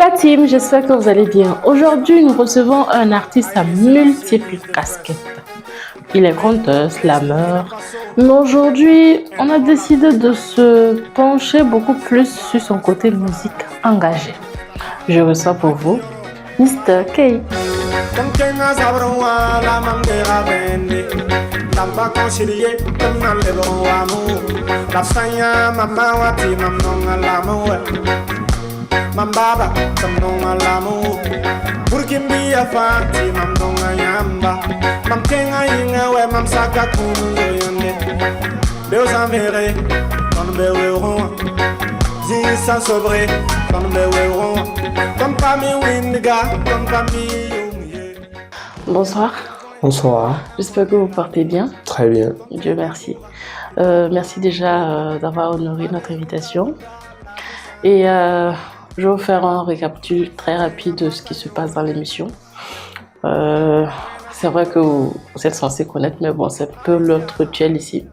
la team, j'espère que vous allez bien. Aujourd'hui, nous recevons un artiste à multiples casquettes. Il est conteur, slammer, mais aujourd'hui, on a décidé de se pencher beaucoup plus sur son côté musique engagée. Je reçois pour vous Mr. K. Mambaba, samnonga lamu Burkimbi afati, mamdonga yamba Mamtenga inga we mamsaka kunu yonde Deus enverré, ton beweron Zin sans sobre, ton beweron Comme parmi windiga, comme parmi yumye. Bonsoir. Bonsoir. J'espère que vous portez bien. Très bien. Dieu merci. Merci déjà d'avoir honoré notre invitation. Et je vais vous faire un récapitulatif très rapide de ce qui se passe dans l'émission. C'est vrai que vous êtes censé connaître, mais bon, c'est un peu l'autre rituel ici.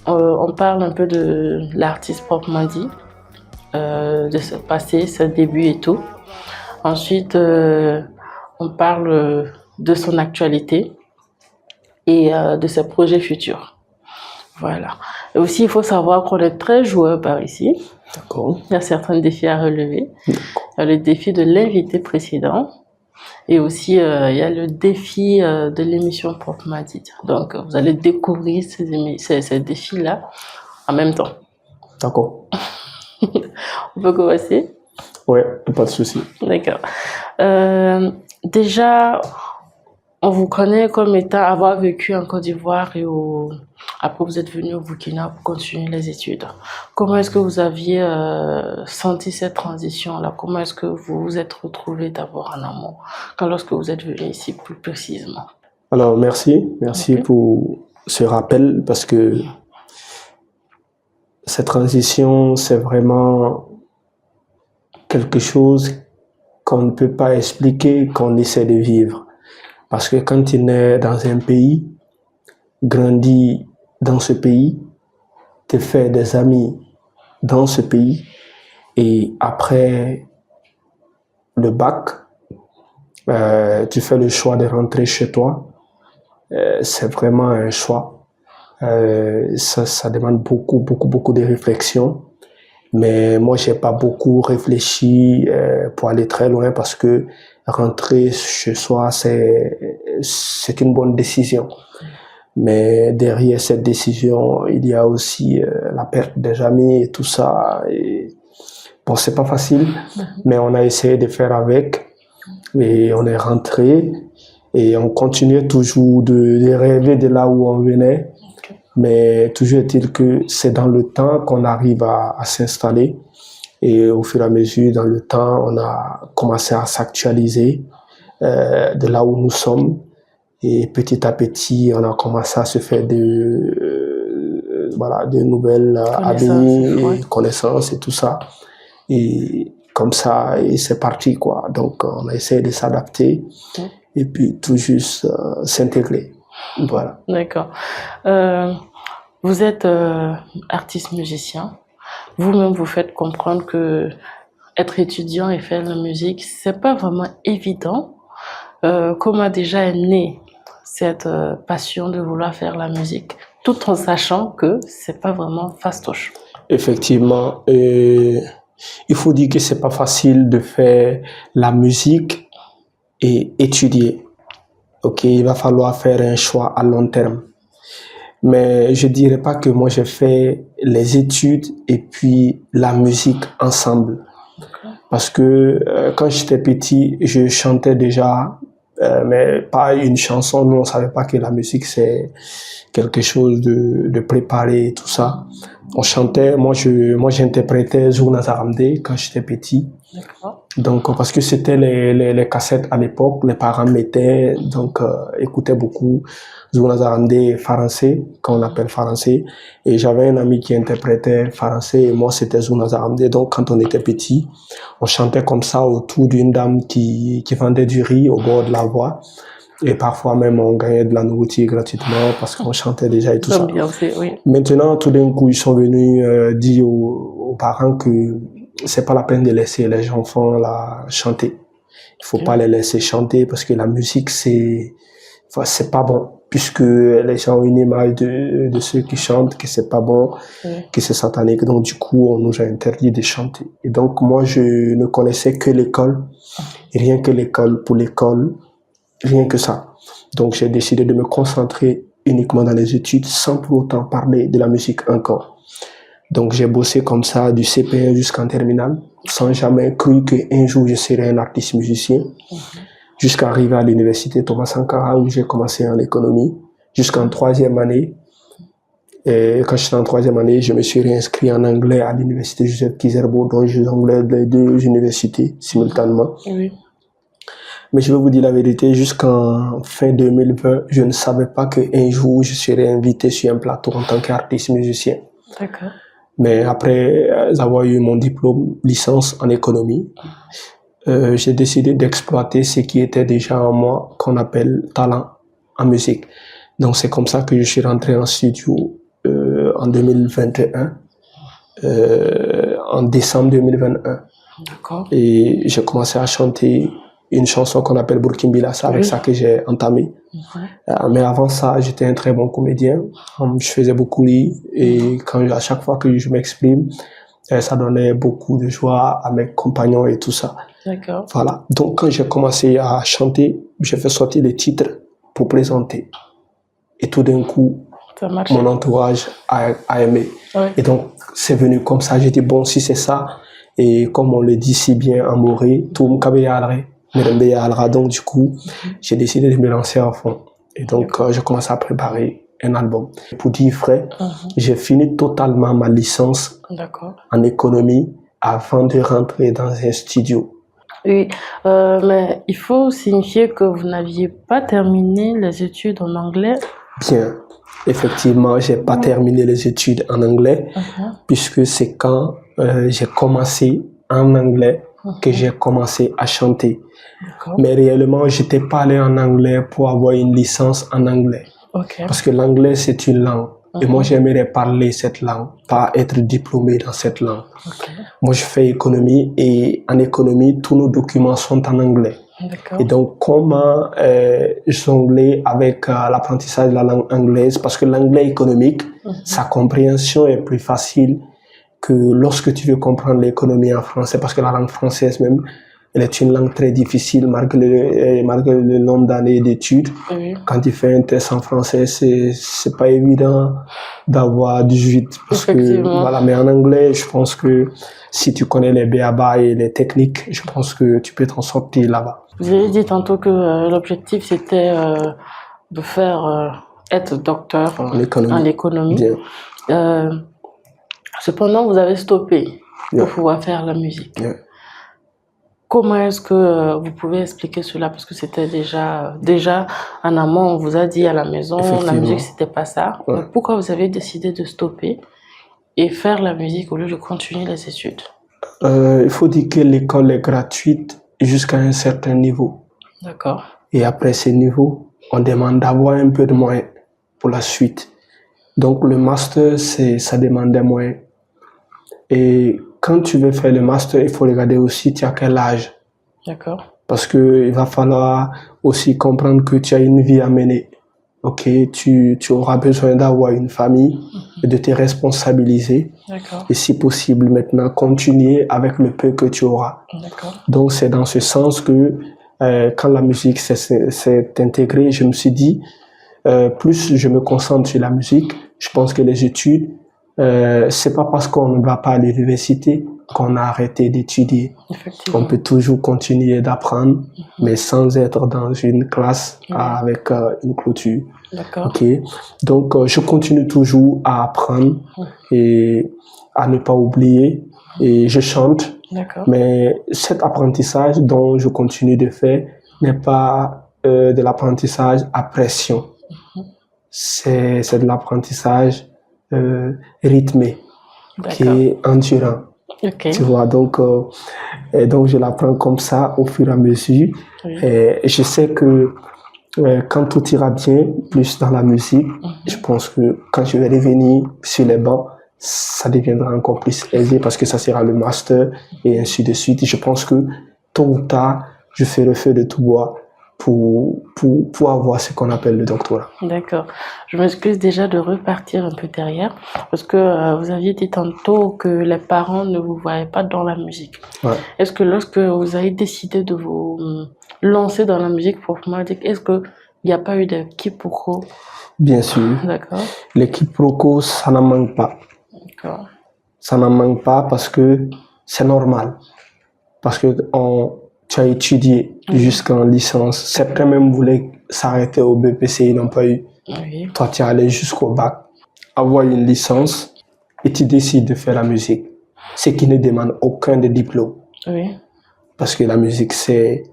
On parle un peu de l'artiste proprement dit, de ce passé, ses débuts et tout. Ensuite, on parle de son actualité et de ses projets futurs. Voilà. Et aussi, il faut savoir qu'on est très joueur par ici. D'accord. Il y a certains défis à relever. Il y a le défi de l'invité précédent et aussi il y a le défi de l'émission proprement dite. Donc, vous allez découvrir ces défis-là en même temps. D'accord. On peut commencer? Ouais, pas de souci. D'accord. Déjà, on vous connaît comme étant avoir vécu en Côte d'Ivoire et après vous êtes venu au Burkina pour continuer les études. Comment est-ce que vous aviez senti cette transition-là? Comment est-ce que vous vous êtes retrouvé d'abord en amont lorsque vous êtes venu ici plus précisément? Alors, merci pour ce rappel parce que cette transition, c'est vraiment quelque chose qu'on ne peut pas expliquer, qu'on essaie de vivre. Parce que quand tu nais dans un pays, grandis dans ce pays, tu fais des amis dans ce pays et après le bac, tu fais le choix de rentrer chez toi. C'est vraiment un choix. Ça demande beaucoup de réflexion. Mais moi, j'ai pas beaucoup réfléchi pour aller très loin parce que rentrer chez soi, c'est une bonne décision. Mais derrière cette décision, il y a aussi la perte des amis et tout ça. Et bon, c'est pas facile, mais on a essayé de faire avec. Et on est rentré et on continuait toujours de rêver de là où on venait. Mais toujours est-il que c'est dans le temps qu'on arrive à s'installer. Et au fur et à mesure, dans le temps, on a commencé à s'actualiser de là où nous sommes. Et petit à petit, on a commencé à se faire de nouvelles amis, connaissances et tout ça. Et comme ça, et c'est parti, quoi. Donc, on a essayé de s'adapter et puis tout juste s'intégrer. Voilà. D'accord. Vous êtes artiste musicien. Vous-même, vous faites comprendre que être étudiant et faire de la musique, c'est pas vraiment évident. Comment déjà est née cette passion de vouloir faire la musique, tout en sachant que c'est pas vraiment fastoche? Effectivement, il faut dire que c'est pas facile de faire la musique et étudier. Ok, il va falloir faire un choix à long terme. Mais je dirais pas que moi j'ai fait les études et puis la musique ensemble. Parce que quand j'étais petit, je chantais déjà, mais pas une chanson. Nous, on savait pas que la musique c'est quelque chose de préparé et tout ça. On chantait, moi j'interprétais Zouna Zaramde quand j'étais petit. D'accord. Donc, parce que c'était les cassettes à l'époque, les parents mettaient, donc écoutaient beaucoup Zouna Zaramde français, qu'on appelle français. Et j'avais un ami qui interprétait français et moi c'était Zouna Zaramde. Donc, quand on était petit, on chantait comme ça autour d'une dame qui vendait du riz au bord de la voie. Et parfois même, on gagnait de la nourriture gratuitement parce qu'on chantait déjà et tout ça. Bien, oui. Maintenant, tout d'un coup, ils sont venus dire aux parents que c'est pas la peine de laisser les enfants là chanter. Il faut pas les laisser chanter parce que la musique c'est pas bon, puisque les gens ont une image de ceux qui chantent, que c'est pas bon, que c'est satanique. Donc du coup, on nous a interdit de chanter. Et donc moi, je ne connaissais que l'école, rien que l'école pour l'école, rien que ça. Donc j'ai décidé de me concentrer uniquement dans les études sans pour autant parler de la musique encore. Donc j'ai bossé comme ça du CP1 jusqu'en terminale, sans jamais cru qu'un jour je serais un artiste musicien. Jusqu'à arriver à l'université Thomas Sankara où j'ai commencé en économie, jusqu'en troisième année. Et quand j'étais en troisième année, je me suis réinscrit en anglais à l'université Joseph Kizerbo, dont je jonglais les deux universités simultanément. Oui. Mais je vais vous dire la vérité, jusqu'en fin 2020, je ne savais pas qu'un jour je serais invité sur un plateau en tant qu'artiste musicien. D'accord. Mais après avoir eu mon diplôme licence en économie, j'ai décidé d'exploiter ce qui était déjà en moi, qu'on appelle talent en musique. Donc c'est comme ça que je suis rentré en studio en 2021, en décembre 2021. D'accord. Et j'ai commencé à chanter une chanson qu'on appelle Burkimbila, c'est avec ça que j'ai entamé. Mais avant ça, j'étais un très bon comédien. Je faisais beaucoup rire et à chaque fois que je m'exprime, ça donnait beaucoup de joie à mes compagnons et tout ça. D'accord. Voilà. Donc, quand j'ai commencé à chanter, j'ai fait sortir des titres pour présenter. Et tout d'un coup, mon entourage a aimé. Ouais. Et donc, c'est venu comme ça. J'ai dit, bon, si c'est ça, et comme on le dit si bien en Moré, tout le monde. Donc, du coup, j'ai décidé de me lancer à fond. Et donc, j'ai commencé à préparer un album. Pour dire vrai, j'ai fini totalement ma licence en économie avant de rentrer dans un studio. Oui, mais il faut signifier que vous n'aviez pas terminé les études en anglais. Bien, effectivement, j'ai pas terminé les études en anglais, puisque c'est quand j'ai commencé en anglais que j'ai commencé à chanter. Mais réellement, j'étais pas allé en anglais pour avoir une licence en anglais. Parce que l'anglais, c'est une langue. Et moi, j'aimerais parler cette langue, pas être diplômé dans cette langue. Moi, je fais économie et en économie, tous nos documents sont en anglais. Et donc, comment jongler avec l'apprentissage de la langue anglaise? Parce que l'anglais économique, sa compréhension est plus facile que lorsque tu veux comprendre l'économie en français, parce que la langue française même, elle est une langue très difficile malgré le nombre d'années d'études. Quand tu fais un test en français, c'est pas évident d'avoir 18. Parce que, voilà, mais en anglais, je pense que si tu connais les b.a.-ba et les techniques, je pense que tu peux t'en sortir là-bas. Vous avez dit tantôt que l'objectif c'était de faire être docteur en économie. Cependant, vous avez stoppé pour pouvoir faire la musique. Comment est-ce que vous pouvez expliquer cela? Parce que c'était déjà en amont, on vous a dit à la maison, la musique c'était pas ça. Donc, pourquoi vous avez décidé de stopper et faire la musique au lieu de continuer les études? Il faut dire que l'école est gratuite jusqu'à un certain niveau. D'accord. Et après ce niveau, on demande d'avoir un peu de moyens pour la suite. Donc le master, ça demande des moyens. Et quand tu veux faire le master, il faut regarder aussi tu as quel âge. D'accord. Parce que il va falloir aussi comprendre que tu as une vie à mener. Ok, tu auras besoin d'avoir une famille et de te responsabiliser. D'accord. Et si possible, maintenant, continuer avec le peu que tu auras. D'accord. Donc, c'est dans ce sens que quand la musique s'est intégrée, je me suis dit, plus je me concentre sur la musique, je pense que les études, c'est pas parce qu'on ne va pas à l'université qu'on a arrêté d'étudier. On peut toujours continuer d'apprendre, mais sans être dans une classe avec une clôture. D'accord. Okay. Donc, je continue toujours à apprendre et à ne pas oublier. Et je chante. Mais cet apprentissage dont je continue de faire n'est pas de l'apprentissage à pression. C'est de l'apprentissage rythmé, qui est endurant. Tu vois, donc je l'apprends comme ça au fur et à mesure. Et je sais que quand tout ira bien, plus dans la musique, je pense que quand je vais revenir sur les bancs, ça deviendra encore plus aisé parce que ça sera le master et ainsi de suite. Et je pense que tôt ou tard, je ferai feu de tout bois pour avoir ce qu'on appelle le doctorat. D'accord. Je m'excuse déjà de repartir un peu derrière parce que vous aviez dit tantôt que les parents ne vous voyaient pas dans la musique. Ouais. Est-ce que lorsque vous avez décidé de vous lancer dans la musique proprement dit, est-ce qu'il n'y a pas eu de quiproquo? Bien sûr. D'accord. Les quiproquos, ça n'en manque pas. D'accord. Ça n'en manque pas parce que c'est normal. Parce que tu as étudié jusqu'en licence. Certains même voulaient s'arrêter au BPC, ils n'ont pas eu. Oui. Toi, tu es allé jusqu'au bac, avoir une licence et tu décides de faire la musique. Ce qui ne demande aucun de diplôme. Oui. Parce que la musique, c'est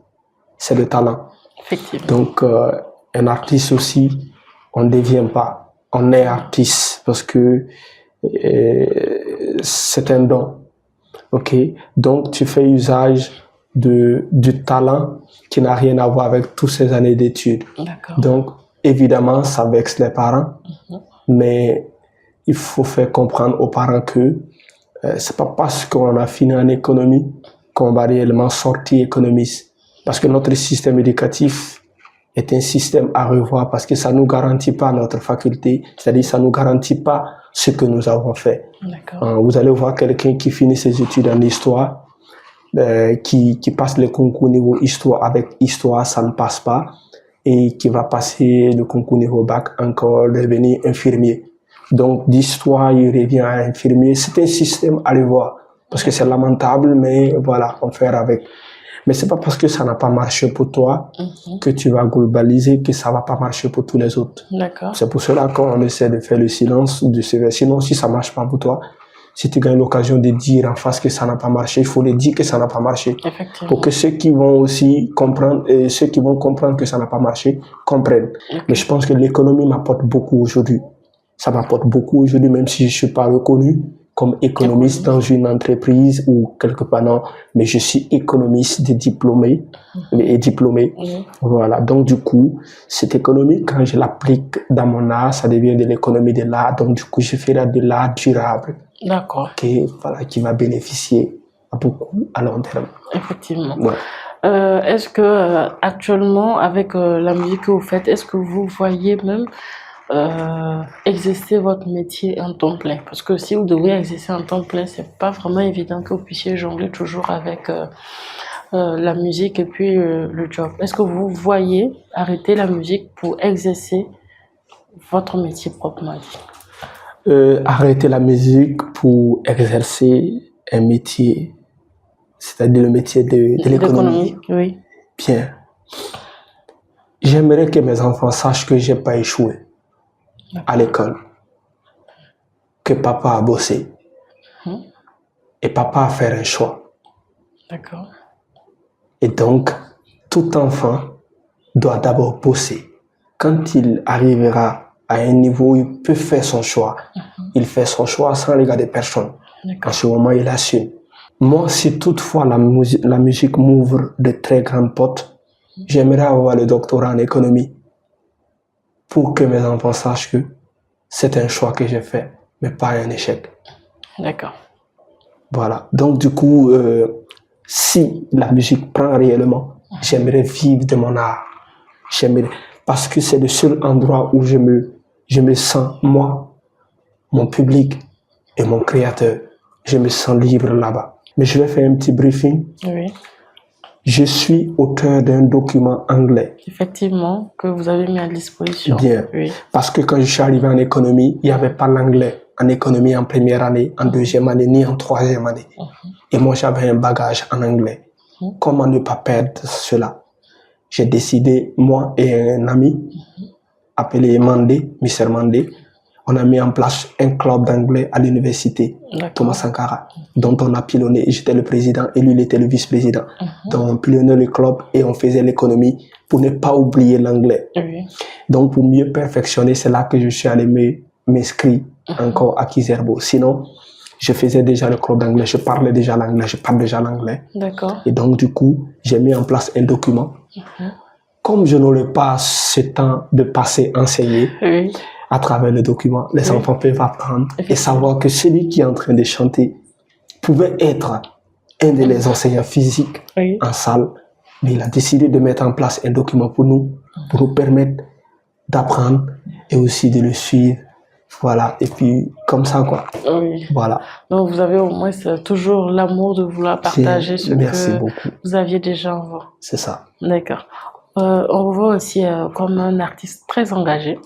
le talent. Effectivement. Donc, un artiste aussi, on ne devient pas. On est artiste parce que c'est un don. Ok? Donc, tu fais usage du talent qui n'a rien à voir avec toutes ces années d'études. D'accord. Donc, évidemment, ça vexe les parents, mais il faut faire comprendre aux parents que c'est pas parce qu'on a fini en économie qu'on va réellement sortir économiste. Parce que notre système éducatif est un système à revoir parce que ça ne nous garantit pas notre faculté, c'est-à-dire ça ne nous garantit pas ce que nous avons fait. D'accord. Vous allez voir quelqu'un qui finit ses études en histoire, qui passe le concours niveau histoire avec histoire, ça ne passe pas, et qui va passer le concours niveau bac encore, devenir infirmier. Donc d'histoire, il revient à infirmier. C'est un système à revoir parce que c'est lamentable, mais voilà, on fait avec. Mais c'est pas parce que ça n'a pas marché pour toi que tu vas globaliser que ça va pas marcher pour tous les autres. D'accord. C'est pour cela qu'on essaie de faire le silence du CV. Sinon, si ça marche pas pour toi, si tu gagnes l'occasion de dire en face que ça n'a pas marché, il faut le dire que ça n'a pas marché. Effectivement. Pour que ceux qui vont aussi comprendre, et ceux qui vont comprendre que ça n'a pas marché, comprennent. Mais je pense que l'économie m'apporte beaucoup aujourd'hui. Ça m'apporte beaucoup aujourd'hui, même si je ne suis pas reconnu comme économiste dans une entreprise ou quelque part, non. Mais je suis économiste et diplômé. Voilà. Donc, du coup, cette économie, quand je l'applique dans mon art, ça devient de l'économie de l'art. Donc, du coup, je ferai de l'art durable. D'accord. Voilà, qui va bénéficier à beaucoup à long terme. Effectivement. Ouais. Est-ce que actuellement, avec la musique que vous faites, est-ce que vous voyez même exercer votre métier en temps plein? Parce que si vous devez exercer en temps plein, c'est pas vraiment évident que vous puissiez jongler toujours avec la musique et puis le job. Est-ce que vous voyez arrêter la musique pour exercer votre métier proprement dit? Arrêter la musique pour exercer un métier, c'est-à-dire le métier de l'économie. Oui. Bien. J'aimerais que mes enfants sachent que j'ai pas échoué à l'école, que papa a bossé et papa a fait un choix. D'accord. Et donc, tout enfant doit d'abord bosser. Quand il arrivera à un niveau où il peut faire son choix, il fait son choix sans regarder personne. En ce moment, il assume. Moi, si toutefois la musique m'ouvre de très grandes portes, j'aimerais avoir le doctorat en économie pour que mes enfants sachent que c'est un choix que j'ai fait, mais pas un échec. D'accord. Voilà. Donc, du coup, si la musique prend réellement, j'aimerais vivre de mon art. Parce que c'est le seul endroit où je me sens, moi, mon public et mon créateur. Je me sens libre là-bas. Mais je vais faire un petit briefing. Oui. Je suis auteur d'un document anglais. Effectivement, que vous avez mis à disposition. Bien. Oui. Parce que quand je suis arrivé en économie, il n'y avait pas l'anglais en économie en première année, en deuxième année, ni en troisième année. Et moi, j'avais un bagage en anglais. Comment ne pas perdre cela? J'ai décidé, moi et un ami, appelé Mandé, Mr. Mandé, on a mis en place un club d'anglais à l'université Thomas Sankara, dont on a pilonné. J'étais le président et lui, il était le vice-président. Donc, on pilonnait le club et on faisait l'économie pour ne pas oublier l'anglais. Donc, pour mieux perfectionner, c'est là que je suis allé m'inscrire encore à Kizerbo. Sinon, je faisais déjà le club d'anglais, je parlais déjà l'anglais, je parle déjà l'anglais. D'accord. Et donc, du coup, j'ai mis en place un document. Comme je n'aurais pas ce temps de passer enseigner, à travers le document, les enfants peuvent apprendre et savoir que celui qui est en train de chanter pouvait être un de les enseignants physiques en salle, mais il a décidé de mettre en place un document pour nous permettre d'apprendre et aussi de le suivre. Voilà, et puis comme ça, quoi. Oui. Voilà. Donc, vous avez au moins toujours l'amour de vouloir partager ce que vous aviez déjà en vous. C'est ça. D'accord. On vous voit aussi comme un artiste très engagé.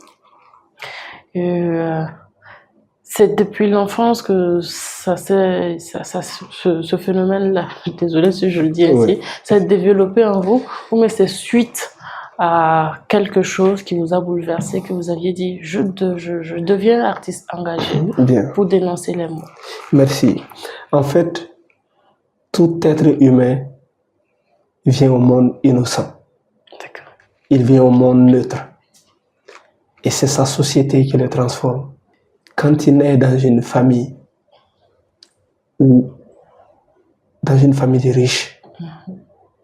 C'est depuis l'enfance que ce phénomène-là, désolé si je le dis ainsi, s'est développé en vous, ou mais c'est suite à quelque chose qui vous a bouleversé, que vous aviez dit, je deviens artiste engagé pour dénoncer les mots. Merci. En fait, tout être humain vient au monde innocent. D'accord. Il vient au monde neutre. Et c'est sa société qui le transforme. Quand il naît dans une famille ou dans une famille de riches,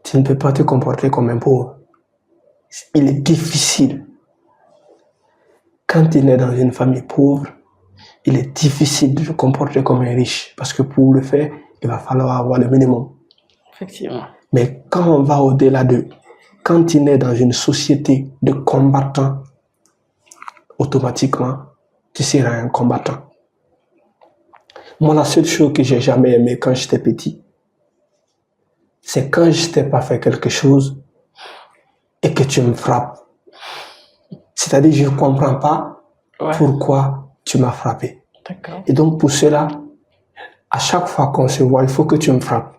tu ne peux pas te comporter comme un pauvre. Il est difficile. Quand il naît dans une famille pauvre, il est difficile de se comporter comme un riche parce que pour le faire, il va falloir avoir le minimum. Effectivement. Mais quand on va au-delà de... Quand il naît dans une société de combattants, automatiquement, tu seras un combattant. Moi, la seule chose que j'ai jamais aimé quand j'étais petit, c'est quand je t'ai pas fait quelque chose et que tu me frappes. C'est-à-dire, je ne comprends pas pourquoi tu m'as frappé. D'accord. Et donc, pour cela, à chaque fois qu'on se voit, il faut que tu me frappes.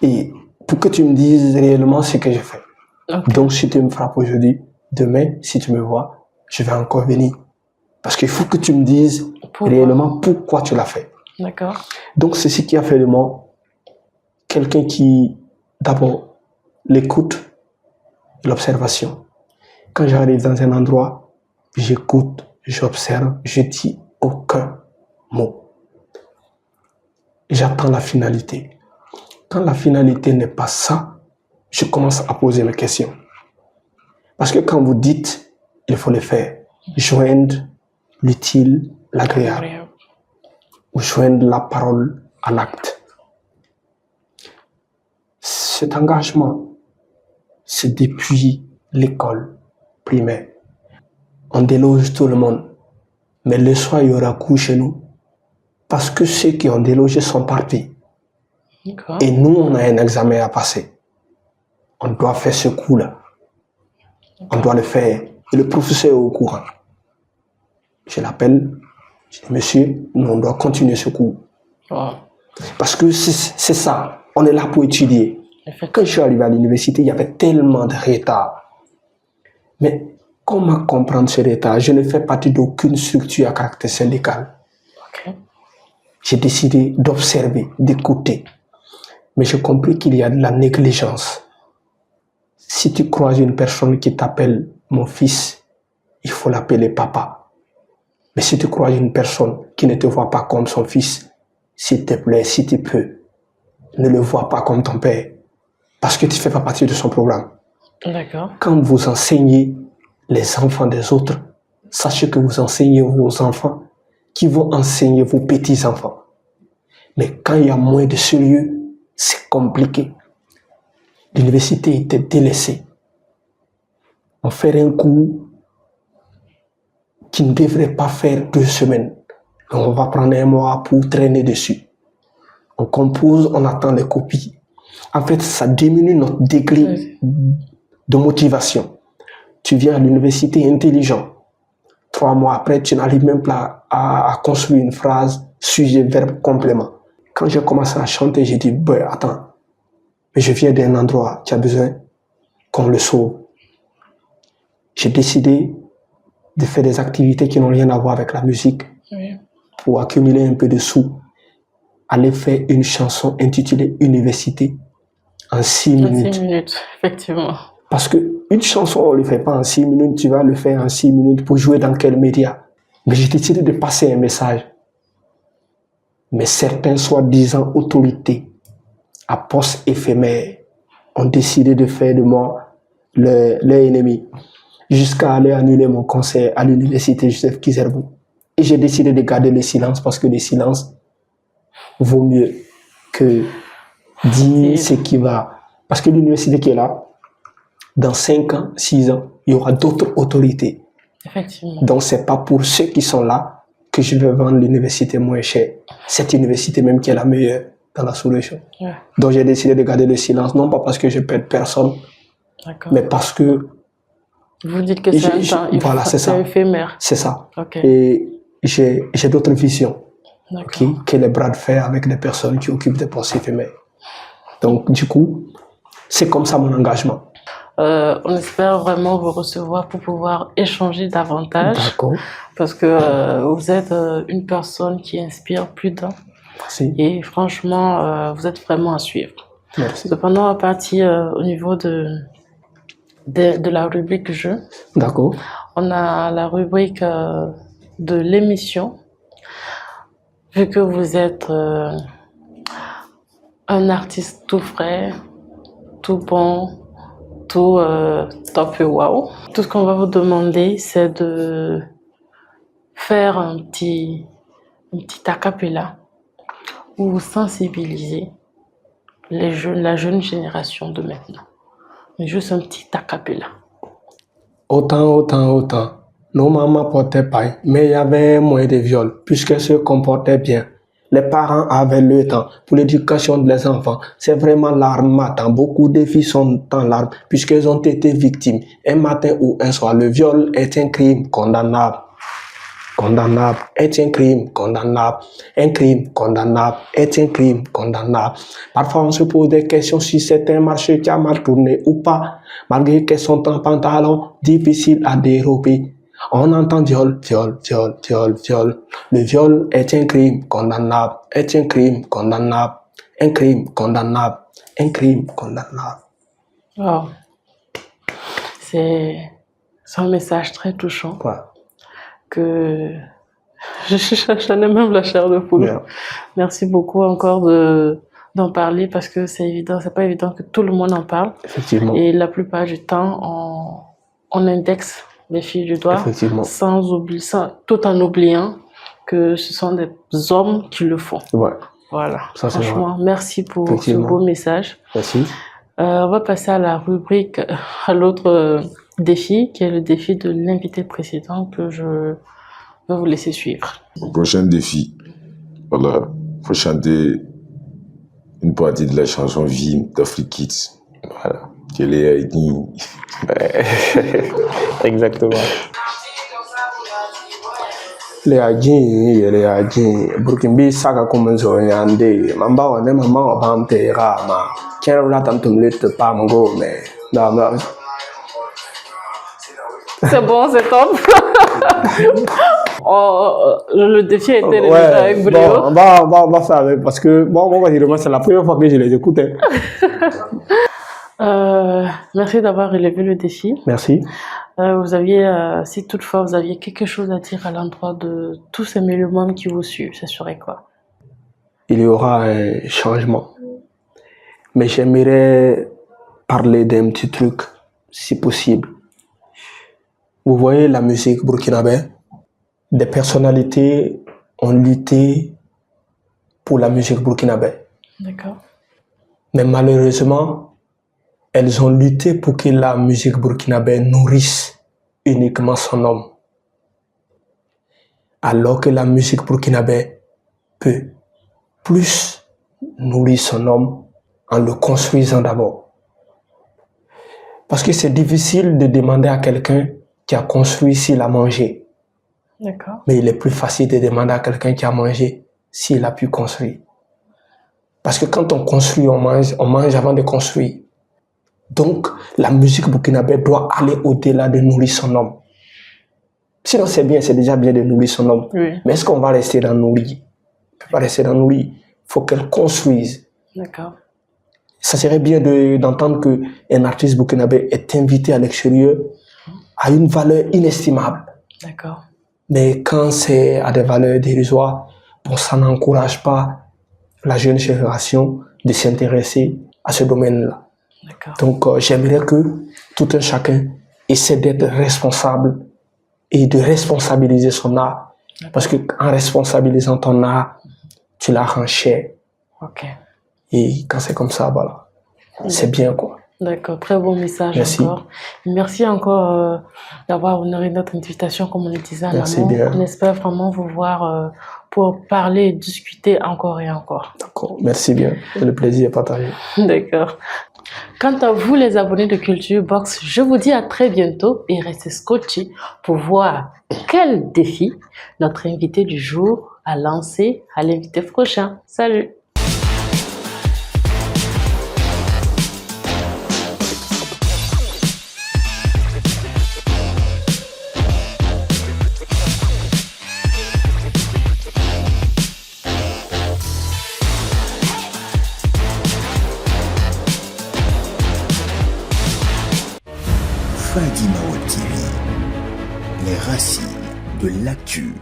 Et pour que tu me dises réellement ce que j'ai fait. Okay. Donc, si tu me frappes aujourd'hui, demain, si tu me vois, je vais encore venir. Parce qu'il faut que tu me dises réellement pourquoi tu l'as fait. D'accord. Donc, c'est ce qui a fait de moi quelqu'un qui, d'abord, l'écoute, l'observation. Quand j'arrive dans un endroit, j'écoute, j'observe, je dis aucun mot. J'attends la finalité. Quand la finalité n'est pas ça, je commence à poser mes questions. Parce que quand vous dites, il faut le faire. Joindre l'utile, l'agréable. Ou joindre la parole à l'acte. Cet engagement, c'est depuis l'école primaire. On déloge tout le monde. Mais le soir, il y aura coup chez nous. Parce que ceux qui ont délogé sont partis. Et nous, on a un examen à passer. On doit faire ce coup-là. On doit le faire. Et le professeur est au courant. Je l'appelle. Je dis, monsieur, nous, on doit continuer ce cours. Parce que c'est ça. On est là pour étudier. Quand je suis arrivé à l'université, il y avait tellement de retard. Mais comment comprendre ce retard? Je ne fais partie d'aucune structure à caractère syndical. J'ai décidé d'observer, d'écouter. Mais j'ai compris qu'il y a de la négligence. Si tu croises une personne qui t'appelle mon fils, il faut l'appeler papa. Mais si tu croises une personne qui ne te voit pas comme son fils, s'il te plaît, si tu peux, ne le vois pas comme ton père. Parce que tu ne fais pas partie de son programme. D'accord. Quand vous enseignez les enfants des autres, sachez que vous enseignez vos enfants qui vont enseigner vos petits-enfants. Mais quand il y a moins de sérieux, c'est compliqué. L'université était délaissée. On fait un cours qui ne devrait pas faire 2 semaines. On va prendre un mois pour traîner dessus. On compose, on attend les copies. En fait, ça diminue notre degré de motivation. Tu viens à l'université intelligent. 3 mois après, tu n'arrives même pas à construire une phrase, sujet, verbe, complément. Quand j'ai commencé à chanter, j'ai dit, attends, mais je viens d'un endroit qui a besoin qu'on le sauve. J'ai décidé de faire des activités qui n'ont rien à voir avec la musique pour accumuler un peu de sous. Aller faire une chanson intitulée Université en 6 minutes. 6 minutes, effectivement. Parce qu'une chanson, on ne le fait pas en 6 minutes, tu vas le faire en 6 minutes pour jouer dans quel média. Mais j'ai décidé de passer un message. Mais certains soi-disant autorités à poste éphémère ont décidé de faire de moi leur ennemi. jusqu'à aller annuler mon concert à l'université Joseph Kizerbo. Et j'ai décidé de garder le silence parce que le silence vaut mieux que dire ce qui va. Parce que l'université qui est là, dans 5 ans, 6 ans, il y aura d'autres autorités. Effectivement. Donc, ce n'est pas pour ceux qui sont là que je vais vendre l'université moins cher. Cette université même qui est la meilleure dans la sous-région. Ouais. Donc, j'ai décidé de garder le silence, non pas parce que je perds personne, mais parce que... Vous dites que c'est un temps, voilà, c'est ça. Éphémère. C'est ça. Okay. Et j'ai d'autres visions que les bras de fer avec des personnes qui occupent des postes éphémères. Donc, du coup, c'est comme ça mon engagement. On espère vraiment vous recevoir pour pouvoir échanger davantage. D'accord. Parce que vous êtes une personne qui inspire plus d'un. Merci. Et franchement, vous êtes vraiment à suivre. Merci. Cependant, à partir au niveau de la rubrique jeu, d'accord, on a la rubrique de l'émission. Vu que vous êtes un artiste tout frais, tout bon, tout top et wow. Tout ce qu'on va vous demander, c'est de faire un petit a cappella où vous sensibilisez la jeune génération de maintenant. Mais juste un petit a cappella. Autant. Nos mamans portaient paille, mais il y avait moins de viols, puisqu'elles se comportaient bien. Les parents avaient le temps pour l'éducation des enfants. C'est vraiment l'arme matin. Beaucoup de filles sont en larmes puisqu'elles ont été victimes. Un matin ou un soir, le viol est un crime condamnable. Condamnable est un crime condamnable. Un crime condamnable est un crime condamnable. Parfois, on se pose des questions si c'est un marché qui a mal tourné ou pas, malgré qu'elles sont en pantalon, difficile à dérober. On entend viol. Le viol est un crime condamnable, est un crime condamnable, un crime condamnable, un crime condamnable. Wow. C'est un message très touchant. Ouais. Que j'en ai même la chair de poule. Yeah. Merci beaucoup encore d'en parler parce que c'est pas évident que tout le monde en parle. Effectivement. Et la plupart du temps, on indexe les filles du doigt tout en oubliant que ce sont des hommes qui le font. Ouais. Voilà. Ça, franchement, merci pour ce beau message. Merci. On va passer à la rubrique, à l'autre défi, qui est le défi de l'invité précédent que je vais vous laisser suivre. Le prochain défi, voilà, faut chanter une partie de la chanson Vim d'Afrique Kids. Voilà. Quelle est Exactement. Les Adjins, Burkimbi Saga Kumanzo Yande, Mamba, on est maman, Bante, Rama, Kerala Tantum Lit, Pamango, mais. C'est bon, c'est top. Le défi a été réalisé avec brio. Bon, on va faire avec, parce que, bon, on va dire, c'est la première fois que je les écoutais. Merci d'avoir relevé le défi. Merci. Vous aviez, si toutefois vous aviez quelque chose à dire à l'endroit de tous ces minimums qui vous suivent, ce serait quoi? Il y aura un changement. Mais j'aimerais parler d'un petit truc, si possible. Vous voyez la musique burkinabé, des personnalités ont lutté pour la musique burkinabé. D'accord. Mais malheureusement, elles ont lutté pour que la musique burkinabé nourrisse uniquement son homme. Alors que la musique burkinabé peut plus nourrir son homme en le construisant d'abord. Parce que c'est difficile de demander à quelqu'un qui a construit s'il a mangé. D'accord. Mais il est plus facile de demander à quelqu'un qui a mangé s'il a pu construire. Parce que quand on construit, on mange avant de construire. Donc, la musique burkinabé doit aller au-delà de nourrir son homme. Sinon, c'est bien, c'est déjà bien de nourrir son homme. Oui. Mais est-ce qu'on va rester dans nourrir? On ne peut pas rester dans nourrir. Il faut qu'elle construise. D'accord. Ça serait bien d'entendre qu'un artiste burkinabé est invité à l'extérieur à une valeur inestimable. D'accord. Mais quand c'est à des valeurs dérisoires, bon, ça n'encourage pas la jeune génération de s'intéresser à ce domaine-là. D'accord. Donc, j'aimerais que tout un chacun essaie d'être responsable et de responsabiliser son art. Parce qu'en responsabilisant ton art, tu la rends cher. Ok. Et quand c'est comme ça, voilà, c'est bien, quoi. D'accord, très bon message. Merci. Encore. Merci encore d'avoir honoré notre invitation, comme on le disait en Merci amont. bien. On espère vraiment vous voir pour parler et discuter encore et encore. D'accord, merci bien. Le plaisir est partagé. D'accord. Quant à vous, les abonnés de Culture Box, je vous dis à très bientôt et restez scotchés pour voir quel défi notre invité du jour a lancé à l'invité prochain. Salut! Fadi Mao TV, les racines de l'actu.